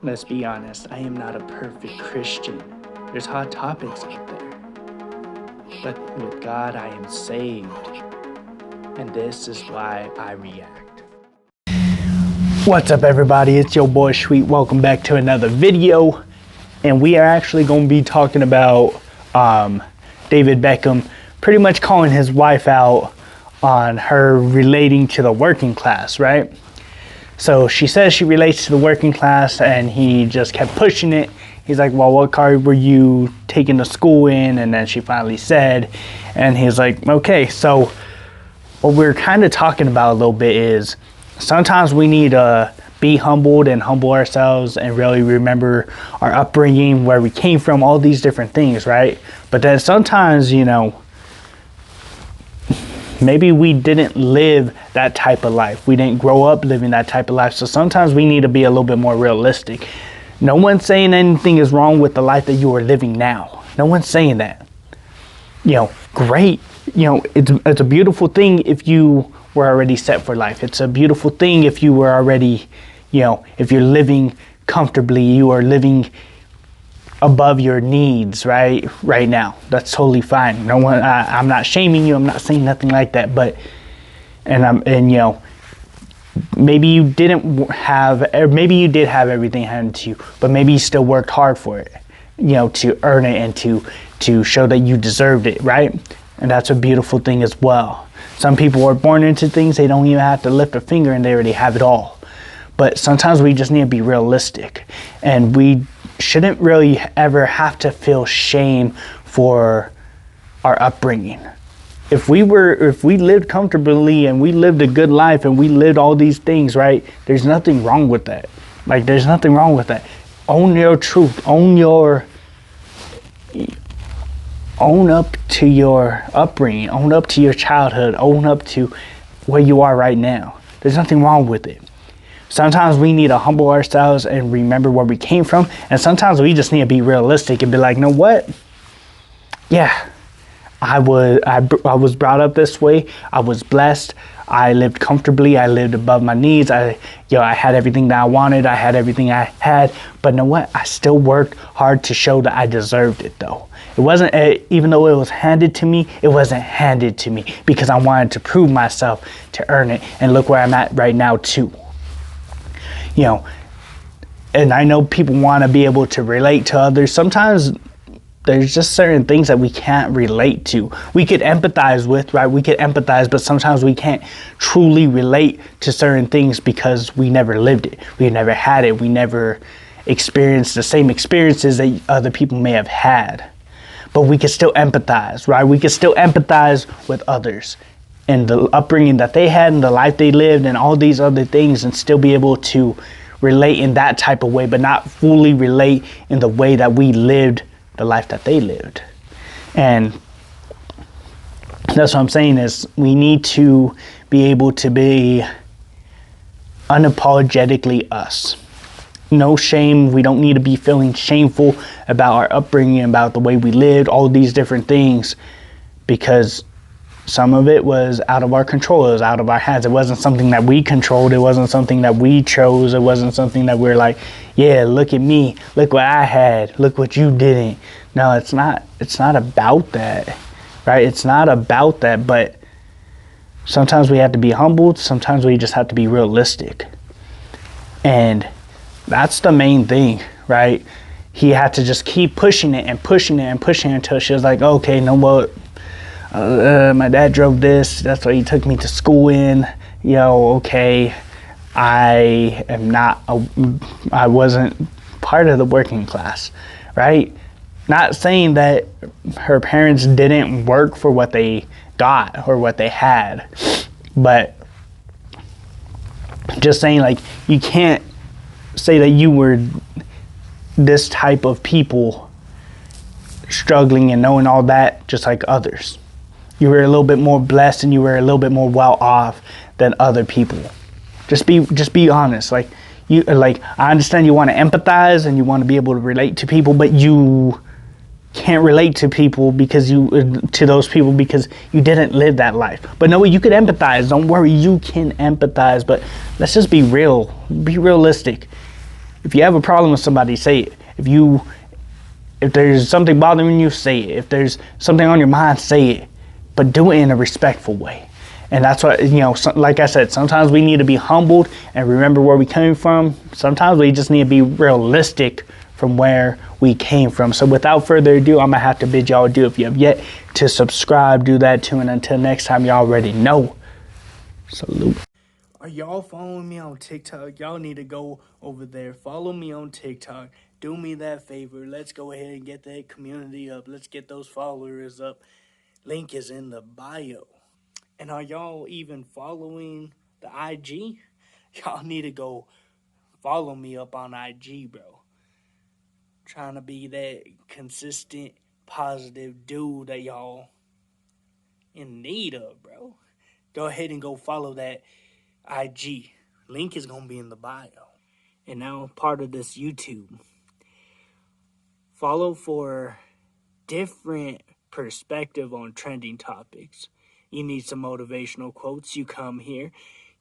Let's be honest, I am not a perfect Christian. There's hot topics out there. But with God, I am saved. And this is why I react. What's up, everybody? It's your boy Sweet. Welcome back to another video. And we are actually going to be talking about David Beckham pretty much calling his wife out on her relating to the working class, right? So she says she relates to the working class, and he just kept pushing it. He's like, well, what car were you taking to school in? And then she finally said, and he's like, okay. So what we're kind of talking about a little bit is sometimes we need to be humbled and humble ourselves and really remember our upbringing, where we came from, all these different things, right? But then sometimes, maybe we didn't live that type of life. We didn't grow up living that type of life. So sometimes we need to be a little bit more realistic. No one's saying anything is wrong with the life that you are living now. No one's saying that. Great. It's a beautiful thing if you were already set for life. It's a beautiful thing if you were already, if you're living comfortably, you are living above your needs right now. That's totally fine. No one, I'm not shaming you. I'm not saying nothing like that. But maybe you didn't have, or maybe you did have everything handed to you, but maybe you still worked hard for it, to earn it and to show that you deserved it, right? And that's a beautiful thing as well. Some people are born into things, they don't even have to lift a finger and they already have it all. But sometimes we just need to be realistic, and we shouldn't really ever have to feel shame for our upbringing. If we lived comfortably and we lived a good life and we lived all these things, right? There's nothing wrong with that. Like, there's nothing wrong with that. Own your truth. Own up to your upbringing. Own up to your childhood. Own up to where you are right now. There's nothing wrong with it. Sometimes we need to humble ourselves and remember where we came from. And sometimes we just need to be realistic and be like, you know what? Yeah, I was brought up this way. I was blessed. I lived comfortably. I lived above my needs. I had everything that I wanted. I had everything I had. But you know what? I still worked hard to show that I deserved it, though. It wasn't, even though it was handed to me, it wasn't handed to me because I wanted to prove myself to earn it. And look where I'm at right now, too. And I know people want to be able to relate to others. Sometimes there's just certain things that we can't relate to. We could empathize with, right? We could empathize, but sometimes we can't truly relate to certain things because we never lived it. We never had it. We never experienced the same experiences that other people may have had. But we can still empathize, right? We can still empathize with others and the upbringing that they had and the life they lived and all these other things, and still be able to relate in that type of way, but not fully relate in the way that we lived the life that they lived. And that's what I'm saying, is we need to be able to be unapologetically us. No shame. We don't need to be feeling shameful about our upbringing, about the way we lived, all these different things, because some of it was out of our control. It was out of our hands. It wasn't something that we controlled. It wasn't something that we chose. It wasn't something that we're like, yeah, look at me. Look what I had. Look what you didn't. No, it's not about that, right? It's not about that. But sometimes we have to be humbled. Sometimes we just have to be realistic. And that's the main thing, right? He had to just keep pushing it and pushing it and pushing it until she was like, okay, no more. My dad drove this. That's what he took me to school in. Okay. I wasn't part of the working class, right? Not saying that her parents didn't work for what they got or what they had, but just saying, like, you can't say that you were this type of people struggling and knowing all that just like others. You were a little bit more blessed and you were a little bit more well off than other people. Just be honest. Like, I understand you want to empathize and you want to be able to relate to people, but you can't relate to people because to those people because you didn't live that life. But no, you could empathize. Don't worry, you can empathize. But let's just be real, be realistic. If you have a problem with somebody, say it. If there's something bothering you, say it. If there's something on your mind, say it. But do it in a respectful way. And that's what, like I said, sometimes we need to be humbled and remember where we came from. Sometimes we just need to be realistic from where we came from. So without further ado, I'm going to have to bid y'all adieu. If you have yet to subscribe, do that too. And until next time, y'all already know. Salute. Are y'all following me on TikTok? Y'all need to go over there. Follow me on TikTok. Do me that favor. Let's go ahead and get that community up. Let's get those followers up. Link is in the bio. And are y'all even following the IG? Y'all need to go follow me up on IG, bro. Trying to be that consistent, positive dude that y'all in need of, bro. Go ahead and go follow that IG. Link is going to be in the bio. And now part of this YouTube. Follow for different perspective on trending topics. You need some motivational quotes, you come here.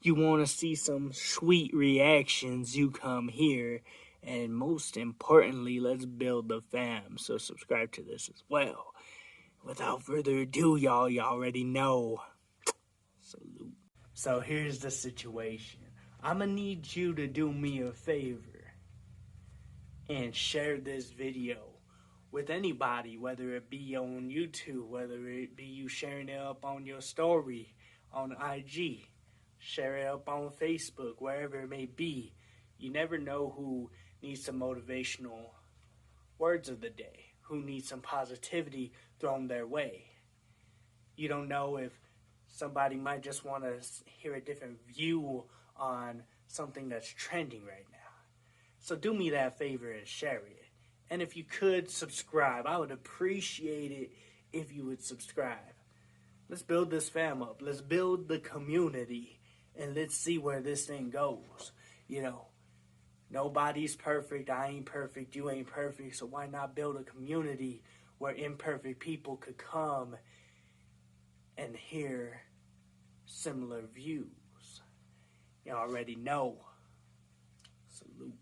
You want to see some sweet reactions, you come here. And most importantly, let's build the fam. So subscribe to this as well. Without further ado, y'all already know. Salute. So here's the situation. I'm going to need you to do me a favor and share this video with anybody, whether it be on YouTube, whether it be you sharing it up on your story on IG, share it up on Facebook, wherever it may be. You never know who needs some motivational words of the day, who needs some positivity thrown their way. You don't know if somebody might just want to hear a different view on something that's trending right now. So do me that favor and share it. And if you could subscribe, I would appreciate it if you would subscribe. Let's build this fam up. Let's build the community. And let's see where this thing goes. Nobody's perfect. I ain't perfect. You ain't perfect. So why not build a community where imperfect people could come and hear similar views? You already know. Salute.